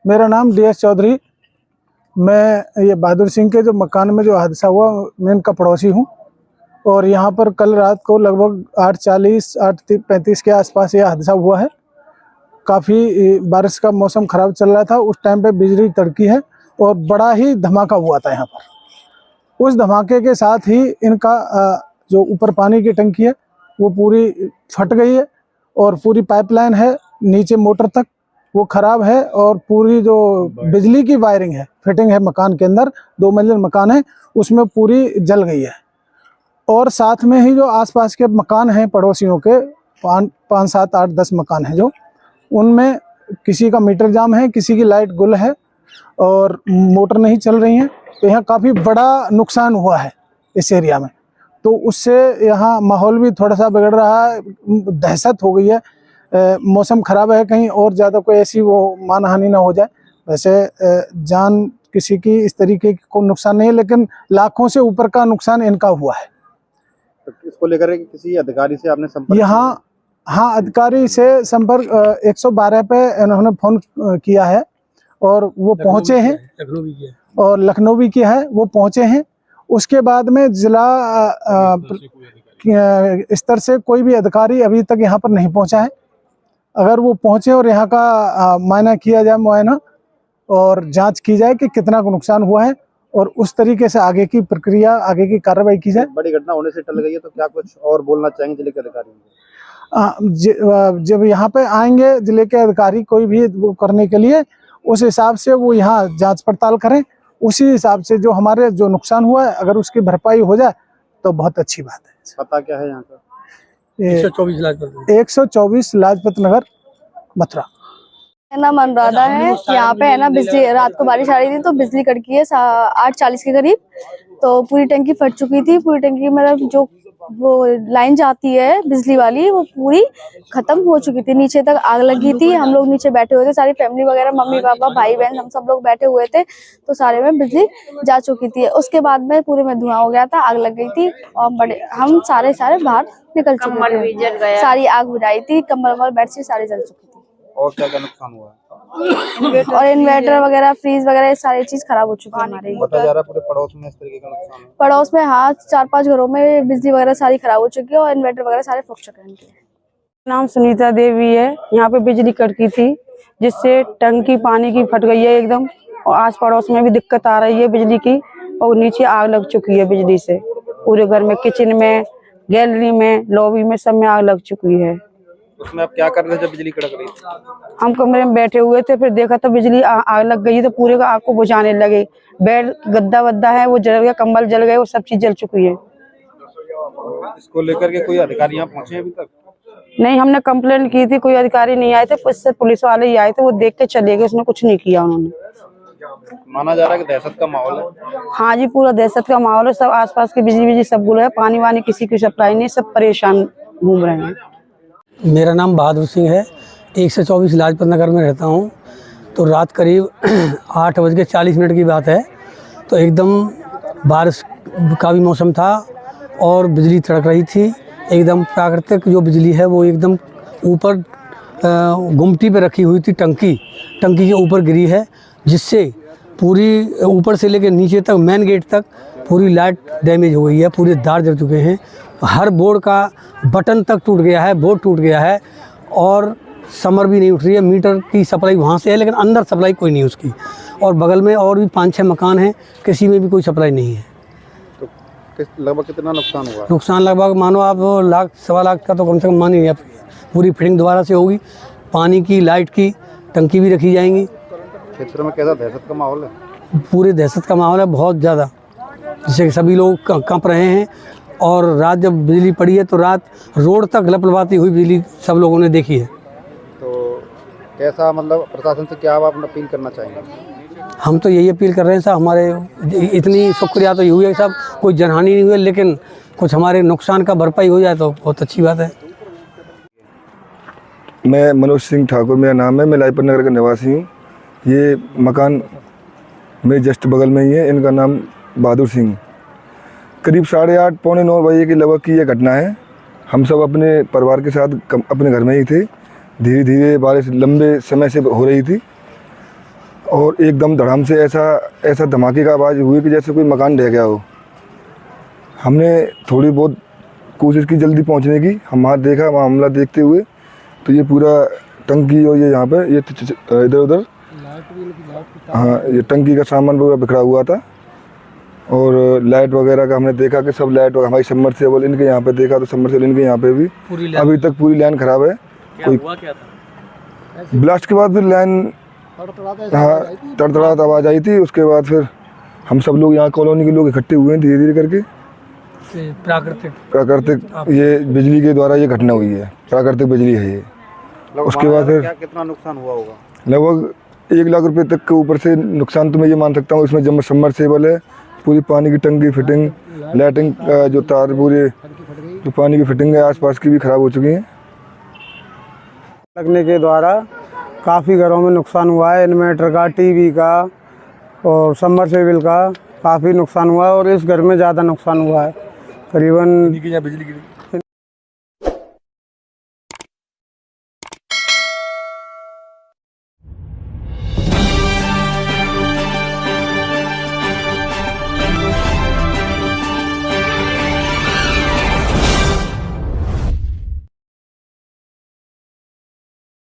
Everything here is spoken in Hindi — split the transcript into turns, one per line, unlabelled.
मेरा नाम DS चौधरी। मैं ये बहादुर सिंह के जो मकान में जो हादसा हुआ, मैं इनका पड़ोसी हूँ। और यहाँ पर कल रात को लगभग 8:40 8:35 के आसपास ये हादसा हुआ है। काफ़ी बारिश का मौसम ख़राब चल रहा था, उस टाइम पे बिजली तड़की है और बड़ा ही धमाका हुआ था यहाँ पर। उस धमाके के साथ ही इनका जो ऊपर पानी की टंकी है वो पूरी फट गई है और पूरी पाइपलाइन है नीचे मोटर तक वो ख़राब है। और पूरी जो बिजली की वायरिंग है, फिटिंग है मकान के अंदर, 2 मंजिल मकान है, उसमें पूरी जल गई है। और साथ में ही जो आसपास के मकान हैं पड़ोसियों के 5 7 8 10 मकान हैं, जो उनमें किसी का मीटर जाम है, किसी की लाइट गुल है और मोटर नहीं चल रही है। तो यहाँ काफ़ी बड़ा नुकसान हुआ है इस एरिया में। तो उससे यहाँ माहौल भी थोड़ा सा बिगड़ रहा है, दहशत हो गई है। मौसम ख़राब है, कहीं और ज़्यादा कोई ऐसी वो मानहानि ना हो जाए। वैसे जान किसी की इस तरीके की कोई नुकसान नहीं है, लेकिन लाखों से ऊपर का नुकसान इनका हुआ है।
तो इसको लेकर किसी अधिकारी से आपने संपर्क
यहाँ हाँ, अधिकारी से संपर्क 112 पे इन्होंने फ़ोन किया है और वो पहुँचे हैं, और लखनऊ भी किया है, वो पहुँचे हैं। उसके बाद में जिला स्तर से कोई भी अधिकारी अभी तक यहाँ पर नहीं पहुँचा है। अगर वो पहुँचे और यहाँ का मायना किया जाए, मुआयना और जांच की जाए कि कितना को नुकसान हुआ है और उस तरीके से आगे की प्रक्रिया, आगे की कार्रवाई की जाए।
बड़ी घटना होने से टल गई है, तो क्या कुछ और बोलना चाहेंगे जिले के अधिकारी?
जब यहाँ पे आएंगे जिले के अधिकारी कोई भी वो करने के लिए, उस हिसाब से वो यहाँ जांच पड़ताल करें। उसी हिसाब से जो हमारे जो नुकसान हुआ है, अगर उसकी भरपाई हो जाए तो बहुत अच्छी बात है।
पता क्या है यहाँ का?
124 लाजपत नगर, मथुरा।
नाम अनुराधा है। यहाँ पे है ना, बिजली रात को बारिश आ रही थी तो बिजली कड़की है 8:40 के करीब। तो पूरी टंकी फट चुकी थी। पूरी टंकी मतलब जो वो लाइन जाती है बिजली वाली, वो पूरी खत्म हो चुकी थी। नीचे तक आग लगी थी। हम लोग नीचे बैठे हुए थे, सारी फैमिली वगैरह, मम्मी पापा भाई बहन, हम सब लोग बैठे हुए थे। तो सारे में बिजली जा चुकी थी। उसके बाद में पूरे में धुआं हो गया था, आग लग गई थी और हम सारे बाहर निकल चुके थे। सारी आग बुझाई थी, कम्बल बेडशीट सारी जल चुकी थी।
और क्या क्या नुकसान हुआ है?
और इन्वर्टर वगैरह, फ्रीज वगैरह, सारी चीज खराब हो चुकी है हमारे।
बताया जा रहा है पूरे पड़ोस में इस तरीके का नुकसान है।
पड़ोस में हाँ, 4-5 घरों में बिजली वगैरह सारी खराब हो चुकी है और इन्वर्टर वगैरह सारे फूक चुके हैं इनके।
नाम सुनीता देवी है। यहाँ पे बिजली कड़की थी, जिससे टंकी पानी की फट गई है एकदम, और आस पड़ोस में भी दिक्कत आ रही है बिजली की। और नीचे आग लग चुकी है बिजली से, पूरे घर में, किचन में, गैलरी में, लॉबी में, सब में आग लग चुकी है।
उसमें आप क्या कर रहे थे जब बिजली कड़क रही थी?
हम कमरे में बैठे हुए थे, फिर देखा तो बिजली आग लग गई, तो पूरे का आग को बुझाने लगे। बेड गद्दा वद्दा है वो जल गया, कंबल जल गए, वो सब चीज जल चुकी है।
इसको लेकर के कोई अधिकारी यहाँ पहुँचे अभी तक?
नहीं, हमने कंप्लेंट की थी, कोई अधिकारी नहीं आए थे। उससे पुलिस वाले ही आए थे, वो देख के चले गए, उसने कुछ नहीं किया उन्होंने।
माना जा रहा है कि दहशत का माहौल है।
हाँ जी, पूरा दहशत का माहौल है। सब आसपास की बिजली सब गुल है, पानी वानी किसी की सप्लाई नहीं, सब परेशान घूम रहे हैं।
मेरा नाम बहादुर सिंह है। 124 लाजपत नगर में रहता हूँ। तो रात करीब 8:40 की बात है। तो एकदम बारिश का भी मौसम था और बिजली तड़क रही थी। एकदम प्राकृतिक जो बिजली है वो एकदम ऊपर गुमटी पे रखी हुई थी, टंकी के ऊपर गिरी है, जिससे पूरी ऊपर से लेकर नीचे तक, मेन गेट तक पूरी लाइट डैमेज हो गई है, पूरे तार जल चुके हैं। हर बोर्ड का बटन तक टूट गया है, बोर्ड टूट गया है और समर भी नहीं उठ रही है। मीटर की सप्लाई वहाँ से है, लेकिन अंदर सप्लाई कोई नहीं उसकी। और बगल में और भी 5-6 मकान हैं, किसी में भी कोई सप्लाई नहीं है।
तो लगभग कितना नुकसान हुआ?
नुकसान लगभग मानो आप 1 लाख 1.25 लाख का तो कम से कम मान ही आप। पूरी फिटिंग दोबारा से होगी, पानी की, लाइट की, टंकी भी रखी जाएंगी।
क्षेत्र में कैसा दहशत का माहौल है?
पूरे दहशत का माहौल है, बहुत ज़्यादा, जिससे सभी लोग कांप रहे हैं। और रात जब बिजली पड़ी है तो रात रोड तक लपलपाती हुई बिजली सब लोगों ने देखी है।
तो कैसा, मतलब प्रशासन से क्या आप अपील करना चाहेंगे?
हम तो यही अपील कर रहे हैं साहब, हमारे इतनी शुक्रिया तो ये हुई है साहब, कोई जनहानि नहीं हुई, लेकिन कुछ हमारे नुकसान का भरपाई हो जाए तो बहुत अच्छी बात है।
मैं मनोज सिंह ठाकुर मेरा नाम है। मैं लाजपत नगर का निवासी हूँ। ये मकान मेरे जस्ट बगल में ही है। इनका नाम बहादुर सिंह। करीब 8:30 पौने 9 बजे के लगभग की यह घटना है। हम सब अपने परिवार के साथ अपने घर में ही थे। धीरे धीरे बारिश लंबे समय से हो रही थी। और एकदम धड़ाम से ऐसा धमाके का आवाज़ हुई कि जैसे कोई मकान ढह गया हो। हमने थोड़ी बहुत कोशिश की जल्दी पहुंचने की। हम वहाँ देखा, वहाँ हमला देखते हुए तो ये पूरा टंकी और ये यहाँ पे ये इधर उधर, हाँ, ये टंकी का सामान वगैरह बिखरा हुआ था। और लाइट वगैरह का हमने देखा कि सब लाइट हमारी सबमर्सिबल इनके यहाँ पे देखा तो सबमर्सिबल इनके यहाँ पे भी अभी तक पूरी लाइन ख़राब है। कोई
क्या था?
ब्लास्ट के बाद फिर लाइन, हाँ, तड़तड़ाहट आवाज़ आई थी। उसके बाद फिर हम सब लोग यहाँ कॉलोनी के लोग इकट्ठे हुए हैं धीरे धीरे करके। प्राकृतिक ये बिजली के द्वारा ये घटना हुई है, प्राकृतिक बिजली है ये। उसके बाद फिर
कितना नुकसान हुआ होगा?
लगभग 1 लाख रुपए तक के ऊपर से नुकसान तो मैं ये मान सकता हूँ। इसमें जब सबमर्सिबल है, पूरी पानी की टंकी फिटिंग, लाइटिंग जो तार, पूरे जो पानी की फिटिंग है आसपास की भी ख़राब हो चुकी हैं।
लगने के द्वारा काफ़ी घरों में नुकसान हुआ है। इन्वर्टर का, टीवी का और सबमर्सिबल का काफ़ी नुकसान हुआ है और इस घर में ज़्यादा नुकसान हुआ है। करीबन
यहाँ बिजली गिरी।